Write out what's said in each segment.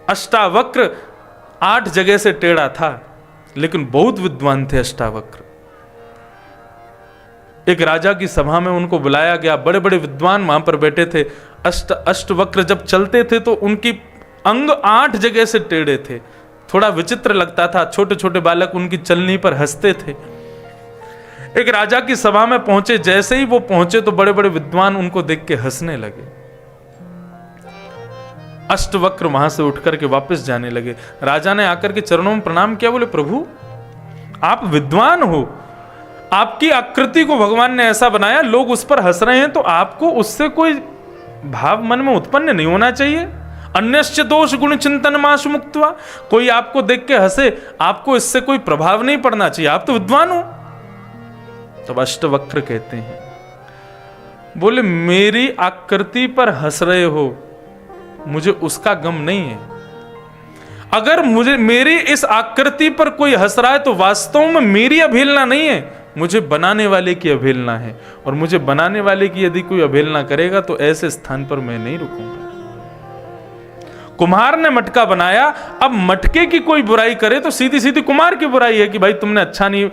अष्टावक्र 8 जगह से टेढ़ा था, लेकिन बहुत विद्वान थे अष्टावक्र। एक राजा की सभा में उनको बुलाया गया, बड़े बड़े विद्वान वहां पर बैठे थे। अष्टवक्र जब चलते थे तो उनकी अंग 8 जगह से टेढ़े थे, थोड़ा विचित्र लगता था। छोटे छोटे बालक उनकी चलनी पर हंसते थे। एक राजा की सभा में पहुंचे, जैसे ही वो पहुंचे तो बड़े बड़े विद्वान उनको देख के हंसने लगे। अष्टवक्र वहां से उठकर के वापस जाने लगे। राजा ने आकर के चरणों में प्रणाम किया, बोले प्रभु आप विद्वान हो, आपकी आकृति को भगवान ने ऐसा बनाया, लोग उस पर हंस रहे हैं, तो आपको उससे कोई भाव मन में उत्पन्न नहीं होना चाहिए। अन्यश्च दोष गुण चिंतन माशु मुक्त्वा, कोई आपको देख के हंसे, आपको इससे कोई प्रभाव नहीं पड़ना चाहिए, आप तो विद्वान हो। तब अष्टवक्र कहते हैं, बोले मेरी आकृति पर हंस रहे हो, मुझे उसका गम नहीं है। अगर मुझे मेरी इस आकृति पर कोई हंस रहा है तो वास्तव में मेरी अवहेलना नहीं है, मुझे बनाने वाले की अवहेलना है। और मुझे बनाने वाले की यदि कोई अवहेलना करेगा तो ऐसे स्थान पर मैं नहीं रुकूंगा। कुम्हार ने मटका बनाया, अब मटके की कोई बुराई करे तो सीधी सीधी कुम्हार की बुराई है कि भाई तुमने अच्छा नहीं,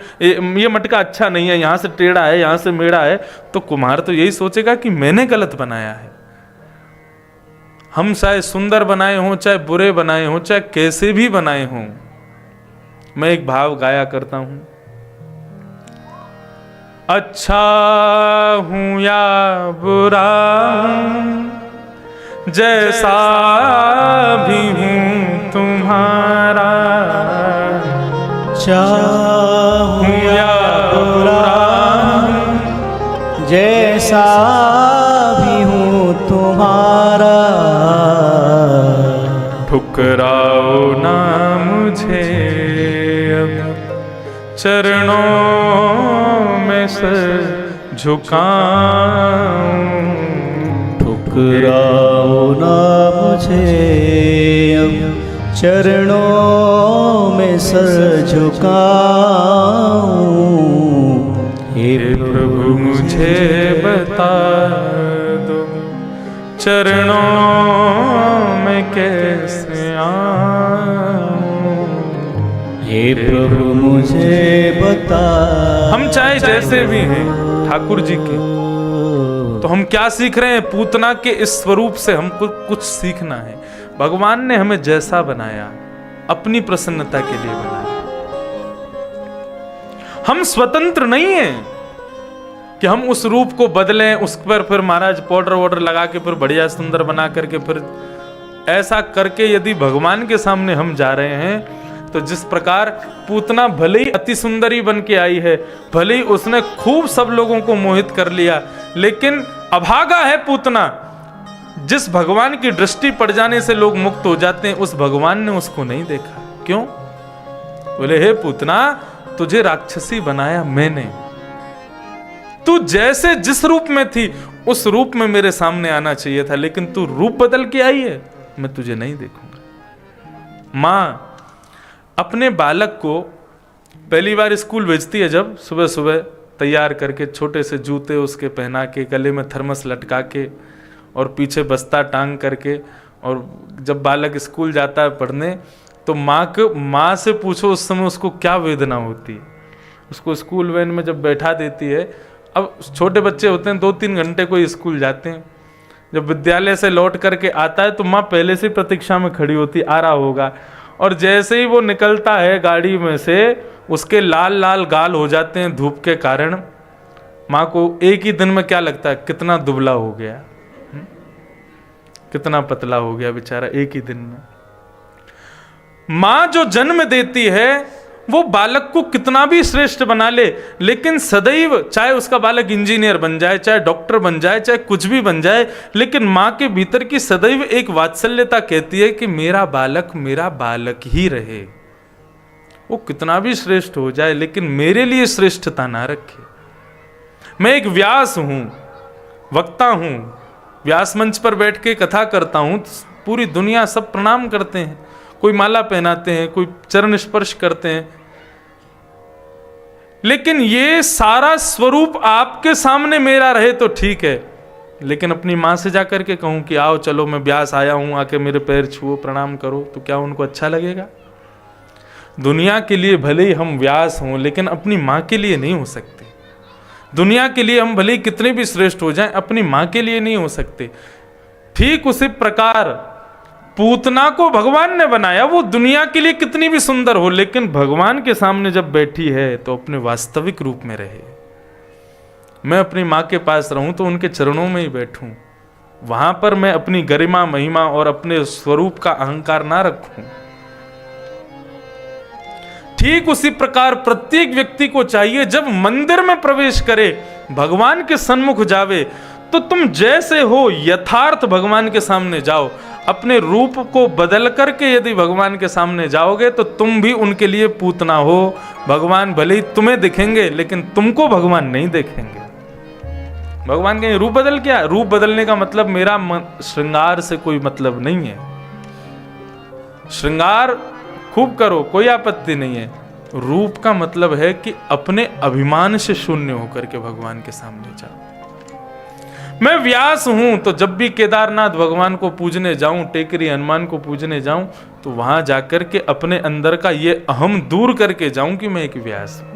ये मटका अच्छा नहीं है, यहां से टेढ़ा है, यहां से मेढ़ा है। तो कुम्हार तो यही सोचेगा कि मैंने गलत बनाया है। हम चाहे सुंदर बनाए हों, चाहे बुरे बनाए हों, चाहे कैसे भी बनाए हों, मैं एक भाव गाया करता हूं, अच्छा हूं या बुरा जैसा भी हूं तुम्हारा, अच्छा हूं या बुरा जैसा भी हूं तुम्हारा, ठुकराओ ना मुझे अब चरणों में सर झुकाऊं, ठुकराओ ना मुझे अब चरणों में सर झुकाऊं। हे प्रभु मुझे बता दो चरणों में कैसे आऊं, हे प्रभु मुझे बता। हम चाहे जैसे भी हैं ठाकुर जी के, तो हम क्या सीख रहे हैं? पूतना के इस स्वरूप से हमको कुछ सीखना है। भगवान ने हमें जैसा बनाया अपनी प्रसन्नता के लिए बनाया। हम स्वतंत्र नहीं हैं कि हम उस रूप को बदलें, उस पर फिर महाराज पाउडर वाउडर लगा के फिर बढ़िया सुंदर बना करके फिर ऐसा करके यदि भगवान के सामने हम जा रहे हैं, तो जिस प्रकार पूतना भले ही अति सुंदरी बन के आई है, भले ही उसने खूब सब लोगों को मोहित कर लिया, लेकिन अभागा है पूतना। जिस भगवान की दृष्टि पड़ जाने से लोग मुक्त हो जाते हैं, उस भगवान ने उसको नहीं देखा। क्यों? बोले हे पूतना, तुझे राक्षसी बनाया मैंने, तू जैसे जिस रूप में थी उस रूप में मेरे सामने आना चाहिए था, लेकिन तू रूप बदल के आई है, मैं तुझे नहीं देखूंगा। मां अपने बालक को पहली बार स्कूल भेजती है, जब सुबह सुबह तैयार करके छोटे से जूते उसके पहना के, गले में थर्मस लटका के और पीछे बस्ता टांग करके, और जब बालक स्कूल जाता है पढ़ने, तो माँ से पूछो उस समय उसको क्या वेदना होती है। उसको स्कूल वैन में जब बैठा देती है, अब छोटे बच्चे होते हैं 2-3 घंटे कोई स्कूल जाते हैं, जब विद्यालय से लौट करके आता है तो माँ पहले से प्रतीक्षा में खड़ी होती, आ रहा होगा, और जैसे ही वो निकलता है गाड़ी में से, उसके लाल लाल गाल हो जाते हैं धूप के कारण। माँ को एक ही दिन में क्या लगता है, कितना दुबला हो गया, कितना पतला हो गया बेचारा एक ही दिन में। माँ जो जन्म देती है वो बालक को कितना भी श्रेष्ठ बना ले, लेकिन सदैव, चाहे उसका बालक इंजीनियर बन जाए, चाहे डॉक्टर बन जाए, चाहे कुछ भी बन जाए, लेकिन माँ के भीतर की सदैव एक वात्सल्यता कहती है कि मेरा बालक ही रहे। वो कितना भी श्रेष्ठ हो जाए, लेकिन मेरे लिए श्रेष्ठता ना रखे। मैं एक व्यास हूं, वक्ता हूं, व्यास मंच पर बैठ के कथा करता हूं, पूरी दुनिया सब प्रणाम करते हैं, कोई माला पहनाते हैं, कोई चरण स्पर्श करते हैं, लेकिन ये सारा स्वरूप आपके सामने मेरा रहे तो ठीक है, लेकिन अपनी माँ से जाकर के कहूँ कि आओ चलो मैं ब्यास आया हूँ, आके मेरे पैर छुओ, प्रणाम करो, तो क्या उनको अच्छा लगेगा? दुनिया के लिए भले ही हम व्यास हों, लेकिन अपनी माँ के लिए नहीं हो सकते। दुनिया के लिए हम भले ही कितने भी श्रेष्ठ हो जाएं, अपनी माँ के लिए नहीं हो सकते। ठीक उसी प्रकार पूतना को भगवान ने बनाया, वो दुनिया के लिए कितनी भी सुंदर हो, लेकिन भगवान के सामने जब बैठी है तो अपने वास्तविक रूप में रहे। मैं अपनी माँ के पास रहूं तो उनके चरणों में ही बैठूं, वहां पर मैं अपनी गरिमा महिमा और अपने स्वरूप का अहंकार ना रखूं। ठीक उसी प्रकार प्रत्येक व्यक्ति को चाहिए जब मंदिर में प्रवेश करे, भगवान के सन्मुख जावे, तो तुम जैसे हो यथार्थ भगवान के सामने जाओ। अपने रूप को बदल करके यदि भगवान के सामने जाओगे तो तुम भी उनके लिए पूतना हो। भगवान भले ही तुम्हें दिखेंगे लेकिन तुमको भगवान नहीं देखेंगे। भगवान के रूप बदल, क्या रूप बदलने का मतलब मेरा श्रृंगार से कोई मतलब नहीं है। श्रृंगार खूब करो, कोई आपत्ति नहीं है। रूप का मतलब है कि अपने अभिमान से शून्य होकर के भगवान के सामने जाओ। मैं व्यास हूं तो जब भी केदारनाथ भगवान को पूजने जाऊं, टेकरी हनुमान को पूजने जाऊं, तो वहां जाकर के अपने अंदर का ये अहम दूर करके जाऊं कि मैं एक व्यास हूं,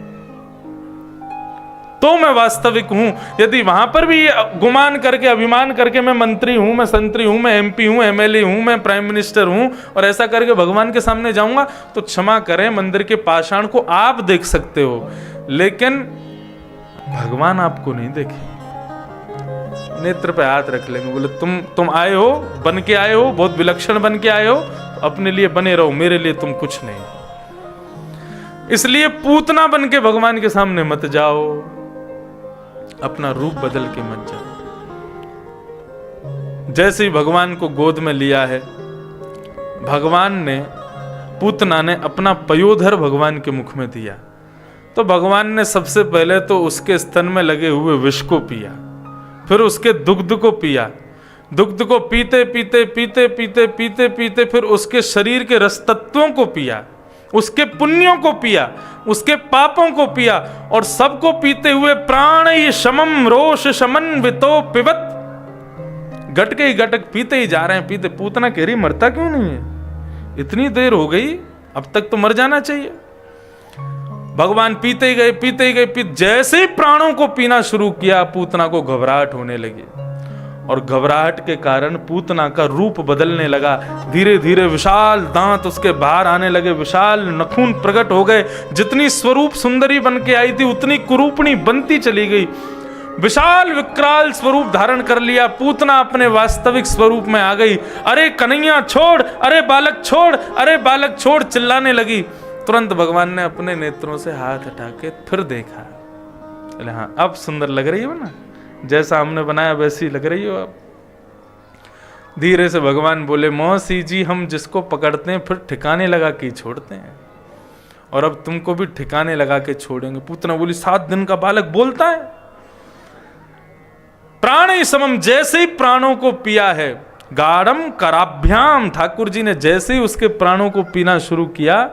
तो मैं वास्तविक हूं। यदि वहां पर भी गुमान करके, अभिमान करके मैं मंत्री हूं, मैं संतरी हूं, मैं एमपी हूं, एमएलए हूं, मैं प्राइम मिनिस्टर हूं, और ऐसा करके भगवान के सामने जाऊंगा, तो क्षमा करें, मंदिर के पाषाण को आप देख सकते हो, लेकिन भगवान आपको नहीं देखे। नेत्र पे हाथ रख लेंगे, बोले तुम आए हो, बन के आए हो, बहुत विलक्षण बन के आए हो, अपने लिए बने रहो, मेरे लिए तुम कुछ नहीं। इसलिए पूतना बन के भगवान के सामने मत जाओ, अपना रूप बदल के मत जाओ। जैसे ही भगवान को गोद में लिया है, भगवान ने, पूतना ने अपना पयोधर भगवान के मुख में दिया, तो भगवान ने सबसे पहले तो उसके स्तन में लगे हुए विष को पिया, फिर उसके दुग्ध को पिया। दुग्ध को पीते पीते पीते पीते पीते पीते फिर उसके शरीर के रस तत्वों को पिया, उसके पुण्यों को पिया, उसके पापों को पिया, और सबको पीते हुए प्राण ये शमम रोष शमन वितो पिबत, गटके ही गटक पीते ही जा रहे हैं, पीते। पूतना कह रही मरता क्यों नहीं है, इतनी देर हो गई, अब तक तो मर जाना चाहिए। भगवान पीते ही गए, जैसे ही प्राणों को पीना शुरू किया, पूतना को घबराहट होने लगी, और घबराहट के कारण पूतना का रूप बदलने लगा। धीरे धीरे विशाल दांत उसके बाहर आने लगे, विशाल नखून प्रकट हो गए। जितनी स्वरूप सुंदरी बन के आई थी उतनी कुरूपणी बनती चली गई। विशाल विकराल स्वरूप धारण कर लिया, पूतना अपने वास्तविक स्वरूप में आ गई। अरे कन्हैया छोड़, अरे बालक छोड़, अरे बालक छोड़, चिल्लाने लगी। तुरंत भगवान ने अपने नेत्रों से हाथ हटा के फिर देखा, बोले हाँ अब सुंदर लग रही हो ना, जैसा हमने बनाया वैसी लग रही हो अब। धीरे से भगवान बोले, मौसी जी हम जिसको पकड़ते हैं फिर ठिकाने लगा के छोड़ते हैं, और अब तुमको भी ठिकाने लगा के छोड़ेंगे। पूतना बोली 7 दिन का बालक बोलता है। प्राण ही समम, जैसे ही प्राणों को पिया है, गाढ़म कराभ्याम, ठाकुर जी ने जैसे ही उसके प्राणों को पीना शुरू किया,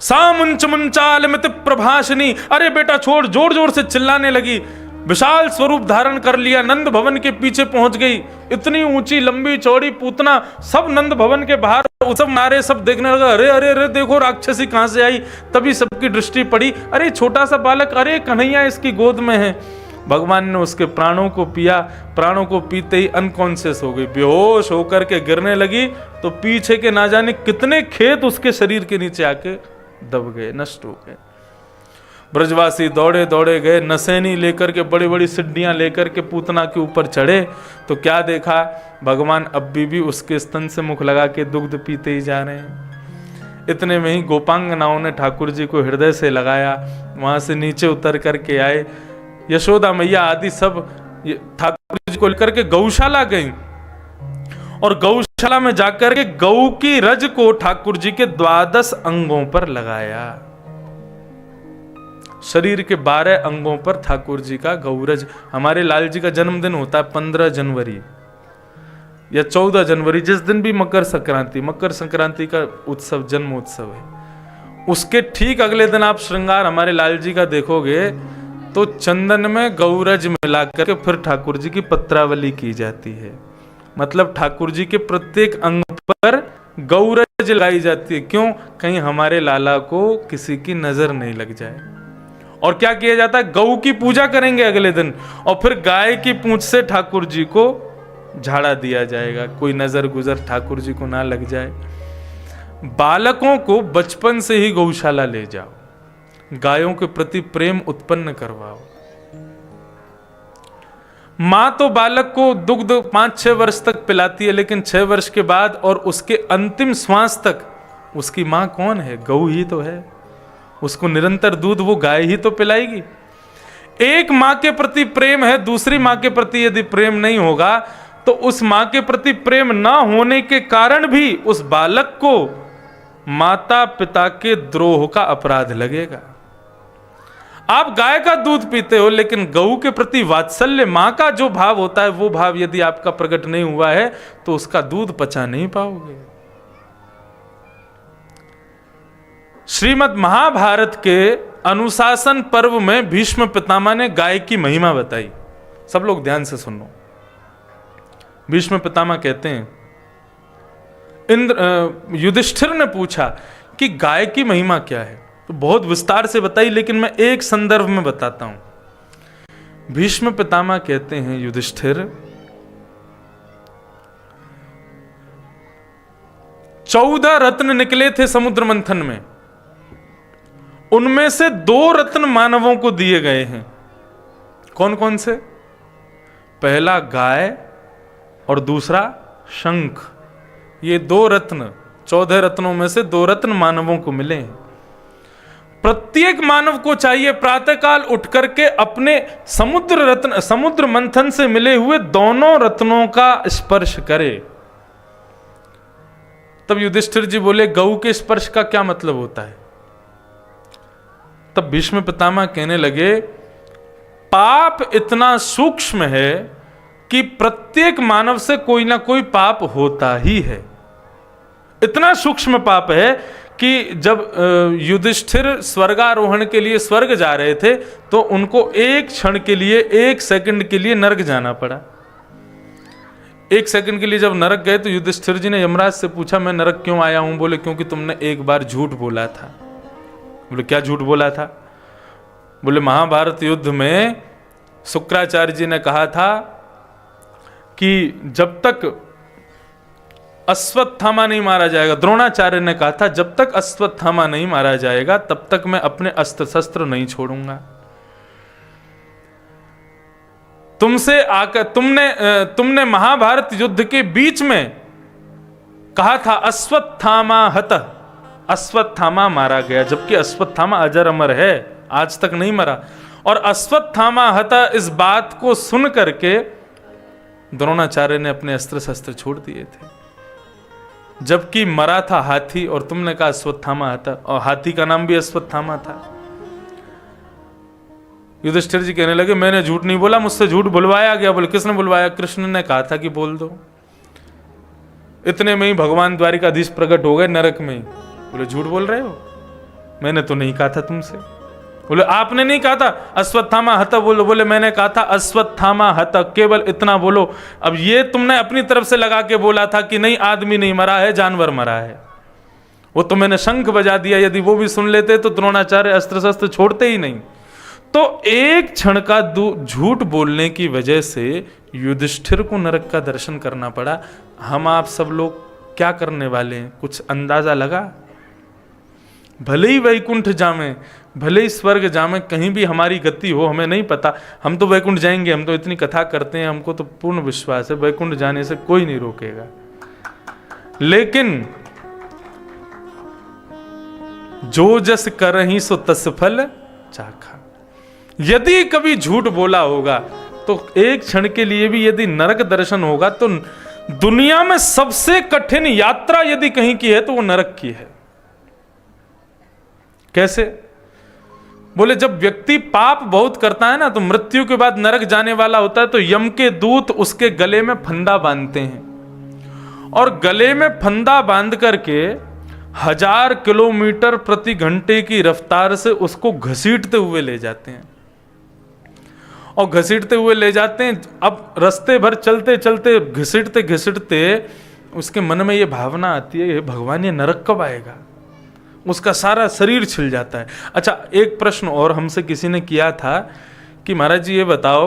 सामुंच मुंचाल मित प्रभाषिनी, अरे बेटा छोड़, जोर जोर से चिल्लाने लगी। विशाल स्वरूप धारण कर लिया, नंद भवन के पीछे पहुंच गई। इतनी ऊंची लंबी चौड़ी पूतना, सब नंद भवन के बाहर सब नारे, सब देखने लगा, अरे अरे अरे देखो राक्षसी कहां से आई। तभी सबकी दृष्टि पड़ी, अरे छोटा सा बालक, अरे कन्हैया इसकी गोद में है। भगवान ने उसके प्राणों को पिया, प्राणों को पीते ही अनकॉन्शियस हो गई, बेहोश होकर के गिरने लगी। तो पीछे के ना जाने कितने खेत उसके शरीर के नीचे आके दब गए, नष्ट हो गए। ब्रजवासी दौड़े दौड़े गए, नसैनी लेकर के, बड़ी बड़ी सिड्डियां लेकर के पूतना के ऊपर चढ़े, तो क्या देखा, भगवान अब भी उसके स्तन से मुख लगा के दुग्ध पीते ही जा रहे हैं। इतने में ही गोपांगनाओं ने ठाकुर जी को हृदय से लगाया, वहां से नीचे उतर करके आए। यशोदा मैया आदि सब ठाकुर जी को लेकर के गौशाला गई, और गौशाला में जाकर के गौ की रज को ठाकुर जी के 12 अंगों पर लगाया। शरीर के 12 अंगों पर ठाकुर जी का गौरज। हमारे लाल जी का जन्मदिन होता है 15 जनवरी या 14 जनवरी, जिस दिन भी मकर संक्रांति का उत्सव, जन्म उत्सव है। उसके ठीक अगले दिन आप श्रृंगार हमारे लाल जी का देखोगे तो चंदन में गौरज मिलाकर के फिर ठाकुर जी की पत्रावली की जाती है। मतलब ठाकुर जी के प्रत्येक अंग पर गौरज लगाई जाती है। क्यों? कहीं हमारे लाला को किसी की नजर नहीं लग जाए। और क्या किया जाता है? गौ की पूजा करेंगे अगले दिन, और फिर गाय की पूंछ से ठाकुर जी को झाड़ा दिया जाएगा, कोई नजर गुजर ठाकुर जी को ना लग जाए। बालकों को बचपन से ही गौशाला ले जाओ, गायों के प्रति प्रेम उत्पन्न करवाओ। मां तो बालक को दुग्ध 5-6 वर्ष तक पिलाती है, लेकिन 6 वर्ष के बाद और उसके अंतिम श्वास तक उसकी मां कौन है? गौ ही तो है। उसको निरंतर दूध वो गाय ही तो पिलाएगी। एक मां के प्रति प्रेम है, दूसरी मां के प्रति यदि प्रेम नहीं होगा तो उस मां के प्रति प्रेम ना होने के कारण भी उस बालक को माता पिता के द्रोह का अपराध लगेगा। आप गाय का दूध पीते हो, लेकिन गऊ के प्रति वात्सल्य, मां का जो भाव होता है वो भाव यदि आपका प्रकट नहीं हुआ है तो उसका दूध पचा नहीं पाओगे। श्रीमद् महाभारत के अनुशासन पर्व में भीष्म पितामह ने गाय की महिमा बताई। सब लोग ध्यान से सुनो। भीष्म पितामह कहते हैं, युधिष्ठिर ने पूछा कि गाय की महिमा क्या है, तो बहुत विस्तार से बताई, लेकिन मैं एक संदर्भ में बताता हूं। भीष्म पितामह कहते हैं, युधिष्ठिर, 14 रत्न निकले थे समुद्र मंथन में, उनमें से 2 रत्न मानवों को दिए गए हैं। कौन कौन से? पहला गाय और दूसरा शंख। ये 2 रत्न, 14 रत्नों में से 2 रत्न मानवों को मिले हैं। प्रत्येक मानव को चाहिए प्रातःकाल उठ करके अपने समुद्र मंथन से मिले हुए दोनों रत्नों का स्पर्श करे। तब युधिष्ठिर जी बोले, गऊ के स्पर्श का क्या मतलब होता है? तब भीष्म पितामह कहने लगे, पाप इतना सूक्ष्म है कि प्रत्येक मानव से कोई ना कोई पाप होता ही है। इतना सूक्ष्म पाप है कि जब युधिष्ठिर स्वर्गारोहण के लिए स्वर्ग जा रहे थे तो उनको एक क्षण के लिए, 1 सेकंड के लिए नरक जाना पड़ा। 1 सेकंड के लिए जब नरक गए तो युधिष्ठिर जी ने यमराज से पूछा, मैं नरक क्यों आया हूं? बोले, क्योंकि तुमने एक बार झूठ बोला था। बोले, क्या झूठ बोला था? बोले, महाभारत युद्ध में शुक्राचार्य जी ने कहा था कि जब तक अश्वत्थामा नहीं मारा जाएगा, द्रोणाचार्य ने कहा था जब तक अश्वत्थामा नहीं मारा जाएगा तब तक मैं अपने अस्त्र शस्त्र नहीं छोड़ूंगा। तुमसे आकर तुमने महाभारत युद्ध के बीच में कहा था अश्वत्थामा हतः, अश्वत्थामा मारा गया, जबकि अश्वत्थामा अजर अमर है, आज तक नहीं मरा। और अश्वत्थामा हतः इस बात को सुन करके द्रोणाचार्य ने अपने अस्त्र शस्त्र छोड़ दिए थे, जबकि मरा था हाथी और तुमने कहा अश्वत्थामा हतः, और हाथी का नाम भी अश्वत्थामा था। युधिष्ठिर जी कहने लगे, मैंने झूठ नहीं बोला, मुझसे झूठ बुलवाया गया। बोले, किसने बुलवाया? कृष्ण ने कहा था कि बोल दो। इतने में ही भगवान द्वारिकाधीश प्रकट हो गए नरक में। बोले, झूठ बोल रहे हो, मैंने तो नहीं कहा था तुमसे। बोले, आपने नहीं कहा था अश्वत्थामा हतः बोलो। बोले, मैंने कहा था अश्वत्थामा हतः, केवल इतना बोलो। अब ये तुमने अपनी तरफ से लगा के बोला था कि नहीं, आदमी नहीं मरा है, जानवर मरा है। वो तो मैंने शंख बजा दिया, यदि वो भी सुन लेते तो द्रोणाचार्य अस्त्र शस्त्र छोड़ते ही नहीं। तो एक क्षण का झूठ बोलने की वजह से युधिष्ठिर को नरक का दर्शन करना पड़ा। हम आप सब लोग क्या करने वाले हैं? कुछ अंदाजा लगा? भले ही वैकुंठ जामें, भले ही स्वर्ग जामें, कहीं भी हमारी गति हो, हमें नहीं पता। हम तो वैकुंठ जाएंगे, हम तो इतनी कथा करते हैं, हमको तो पूर्ण विश्वास है वैकुंठ जाने से कोई नहीं रोकेगा। लेकिन जो जस करहि सो तस फल चाखा। यदि कभी झूठ बोला होगा तो एक क्षण के लिए भी यदि नरक दर्शन होगा तो दुनिया में सबसे कठिन यात्रा यदि कहीं की है तो वो नरक की है। कैसे? बोले, जब व्यक्ति पाप बहुत करता है ना तो मृत्यु के बाद नरक जाने वाला होता है तो यम के दूत उसके गले में फंदा बांधते हैं और गले में फंदा बांध करके 1000 किलोमीटर प्रति घंटे की रफ्तार से उसको घसीटते हुए ले जाते हैं। और घसीटते हुए ले जाते हैं। अब रास्ते भर चलते चलते घसीटते घसीटते उसके मन में ये भावना आती है, भगवान ये नरक कब आएगा। उसका सारा शरीर छिल जाता है। अच्छा, एक प्रश्न और हमसे किसी ने किया था कि महाराज जी ये बताओ,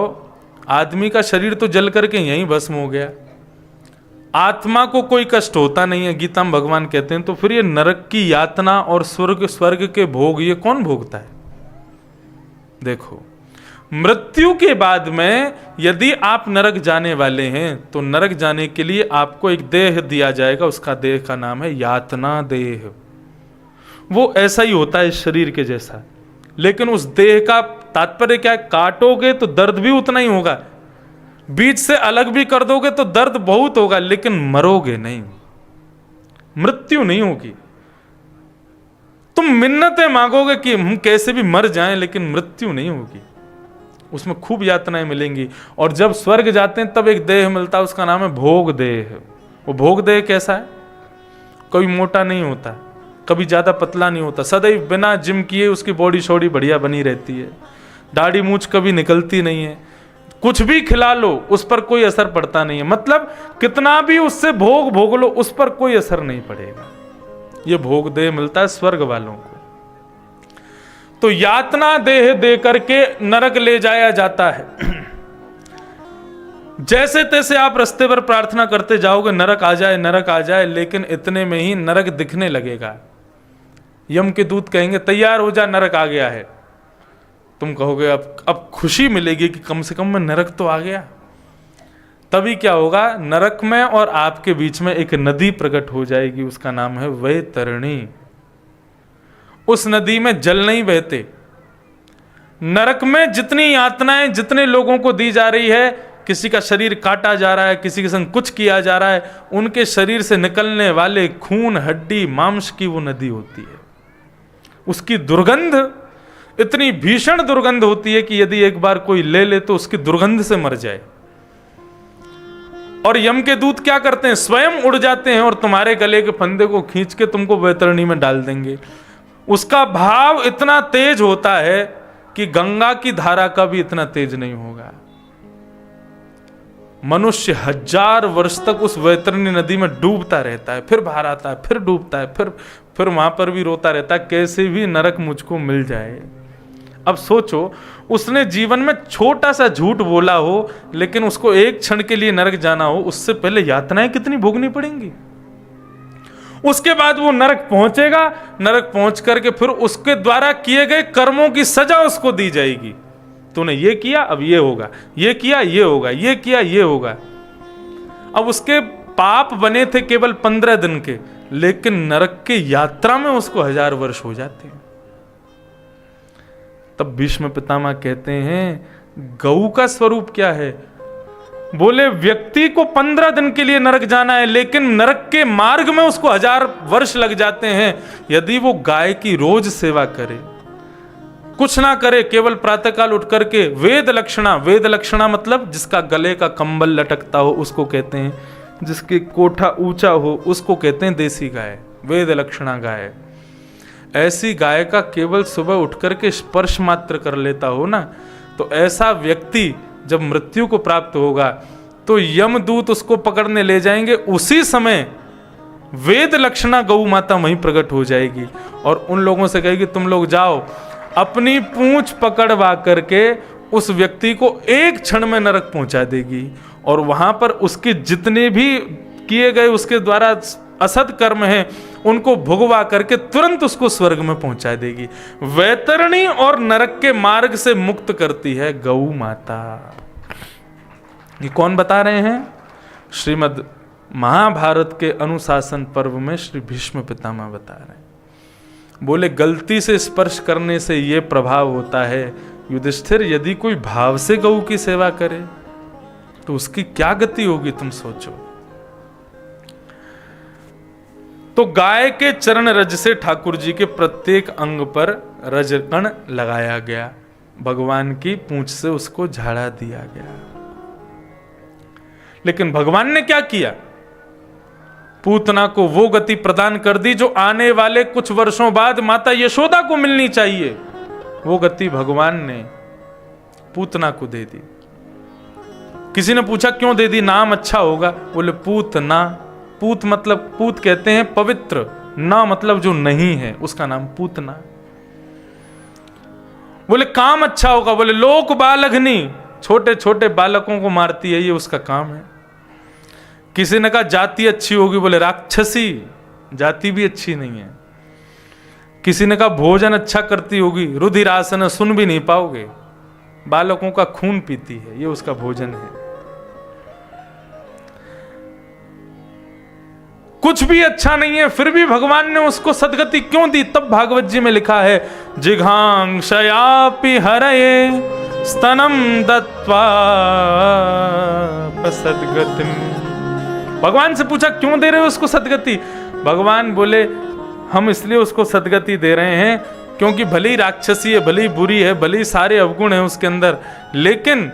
आदमी का शरीर तो जल करके यहीं भस्म हो गया, आत्मा को कोई कष्ट होता नहीं है, गीता में भगवान कहते हैं, तो फिर ये नरक की यातना और स्वर्ग के भोग ये कौन भोगता है। देखो, मृत्यु के बाद में यदि आप नरक जाने वाले हैं तो नरक जाने के लिए आपको एक देह दिया जाएगा, उसका देह का नाम है यातना देह। वो ऐसा ही होता है इस शरीर के जैसा, लेकिन उस देह का तात्पर्य क्या है, काटोगे तो दर्द भी उतना ही होगा, बीच से अलग भी कर दोगे तो दर्द बहुत होगा, लेकिन मरोगे नहीं, मृत्यु नहीं होगी। तुम मिन्नतें मांगोगे कि हम कैसे भी मर जाएं, लेकिन मृत्यु नहीं होगी, उसमें खूब यातनाएं मिलेंगी। और जब स्वर्ग जाते हैं तब एक देह मिलता है, उसका नाम है भोग देह। वो भोग देह कैसा है, कभी मोटा नहीं होता, कभी ज्यादा पतला नहीं होता, सदैव बिना जिम किए उसकी बॉडी शॉडी बढ़िया बनी रहती है, दाढ़ी मूछ कभी निकलती नहीं है, कुछ भी खिला लो उस पर कोई असर पड़ता नहीं है, मतलब कितना भी उससे भोग लो उस पर कोई असर नहीं पड़ेगा। ये भोग देह मिलता है स्वर्ग वालों को। तो यातना देह दे करके नरक ले जाया जाता है। जैसे तैसे आप रास्ते पर प्रार्थना करते जाओगे नरक आ जाए, नरक आ जाए, लेकिन इतने में ही नरक दिखने लगेगा। यम के दूत कहेंगे तैयार हो जा, नरक आ गया है। तुम कहोगे अब खुशी मिलेगी कि कम से कम मैं नरक तो आ गया। तभी क्या होगा, नरक में और आपके बीच में एक नदी प्रकट हो जाएगी, उसका नाम है वैतरणी। उस नदी में जल नहीं बहते। नरक में जितनी यातनाएं जितने लोगों को दी जा रही है, किसी का शरीर काटा जा रहा है, किसी के संग कुछ किया जा रहा है, उनके शरीर से निकलने वाले खून हड्डी मांस की वो नदी होती है। उसकी दुर्गंध इतनी भीषण दुर्गंध होती है कि यदि एक बार कोई ले तो उसकी दुर्गंध से मर जाए। और यम के दूत क्या करते हैं, स्वयं उड़ जाते हैं और तुम्हारे गले के फंदे को खींच के तुमको वैतरणी में डाल देंगे। उसका भाव इतना तेज होता है कि गंगा की धारा का भी इतना तेज नहीं होगा। मनुष्य 1000 वर्ष तक उस वैतरणी नदी में डूबता रहता है, फिर बाहर आता है, फिर डूबता है, फिर वहां पर भी रोता रहता है, कैसे भी नरक मुझको मिल जाए। अब सोचो, उसने जीवन में छोटा सा झूठ बोला हो, लेकिन उसको एक क्षण के लिए नरक जाना हो, उससे पहले यातनाएं कितनी भोगनी पड़ेंगी। उसके बाद वो नरक पहुंचेगा, नरक पहुंच करके फिर उसके द्वारा किए गए कर्मों की सजा उसको दी जाएगी। तूने ये किया अब ये होगा, ये किया ये होगा, ये किया ये होगा। अब उसके पाप बने थे केवल 15 दिन के, लेकिन नरक के यात्रा में उसको 1000 वर्ष हो जाते हैं। तब भीष्म पितामह कहते हैं गऊ का स्वरूप क्या है। बोले व्यक्ति को 15 दिन के लिए नरक जाना है, लेकिन नरक के मार्ग में उसको 1000 वर्ष लग जाते हैं। यदि वो गाय की रोज सेवा करे, कुछ ना करे, केवल प्रातःकाल उठ करके वेद लक्षणा मतलब जिसका गले का कंबल लटकता हो उसको कहते हैं, जिसके कोठा ऊंचा हो उसको कहते हैं देसी गाय, वेद लक्षणा गाय। ऐसी गाय का केवल सुबह उठ करके स्पर्श मात्र कर लेता हो ना, तो ऐसा व्यक्ति जब मृत्यु को प्राप्त होगा तो यमदूत उसको पकड़ने ले जाएंगे। उसी समय वेद लक्षणा गौ माता वहीं प्रकट हो जाएगी और उन लोगों से कहेगी तुम लोग जाओ, अपनी पूंछ पकड़वा करके उस व्यक्ति को एक क्षण में नरक पहुंचा देगी और वहां पर उसके जितने भी किए गए उसके द्वारा असद कर्म हैं उनको भुगवा करके तुरंत उसको स्वर्ग में पहुंचा देगी। वैतरणी और नरक के मार्ग से मुक्त करती है गौ माता। ये कौन बता रहे हैं? श्रीमद् महाभारत के अनुशासन पर्व में श्री भीष्म पितामह बता रहे हैं। बोले गलती से स्पर्श करने से ये प्रभाव होता है युधिष्ठिर, यदि कोई भाव से गौ की सेवा करे तो उसकी क्या गति होगी तुम सोचो। तो गाय के चरण रज से ठाकुर जी के प्रत्येक अंग पर रजकण लगाया गया, भगवान की पूंछ से उसको झाड़ा दिया गया। लेकिन भगवान ने क्या किया? पूतना को वो गति प्रदान कर दी जो आने वाले कुछ वर्षों बाद माता यशोदा को मिलनी चाहिए। वो गति भगवान ने पूतना को दे दी। किसी ने पूछा क्यों दे दी, नाम अच्छा होगा। बोले पूतना, पूत मतलब पूत कहते हैं पवित्र, ना मतलब जो नहीं है उसका नाम पूतना। बोले काम अच्छा होगा। बोले लोक बालघनी, छोटे छोटे बालकों को मारती है, ये उसका काम है। किसी ने कहा जाति अच्छी होगी। बोले राक्षसी, जाति भी अच्छी नहीं है। किसी ने कहा भोजन अच्छा करती होगी। रुधिरासन, सुन भी नहीं पाओगे, बालकों का खून पीती है, ये उसका भोजन है। कुछ भी अच्छा नहीं है, फिर भी भगवान ने उसको सदगति क्यों दी? तब भागवत जी में लिखा है जिघांक्षयापि हरये स्तनम दत्वा सदगतिम। भगवान से पूछा क्यों दे रहे हो उसको सदगति? भगवान बोले हम इसलिए उसको सदगति दे रहे हैं क्योंकि भले ही राक्षसी है, भले ही बुरी है, भले ही सारे अवगुण हैं उसके अंदर, लेकिन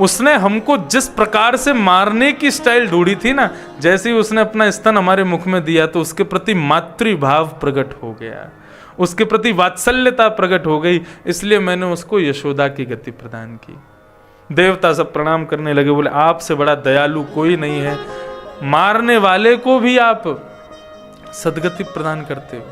उसने हमको जिस प्रकार से मारने की स्टाइल ढूंढी थी ना, जैसे ही उसने अपना स्तन हमारे मुख में दिया तो उसके प्रति मातृभाव प्रकट हो गया, उसके प्रति वात्सल्यता प्रकट हो गई, इसलिए मैंने उसको यशोदा की गति प्रदान की। देवता सब प्रणाम करने लगे, बोले आपसे बड़ा दयालु कोई नहीं है, मारने वाले को भी आप सदगति प्रदान करते हो।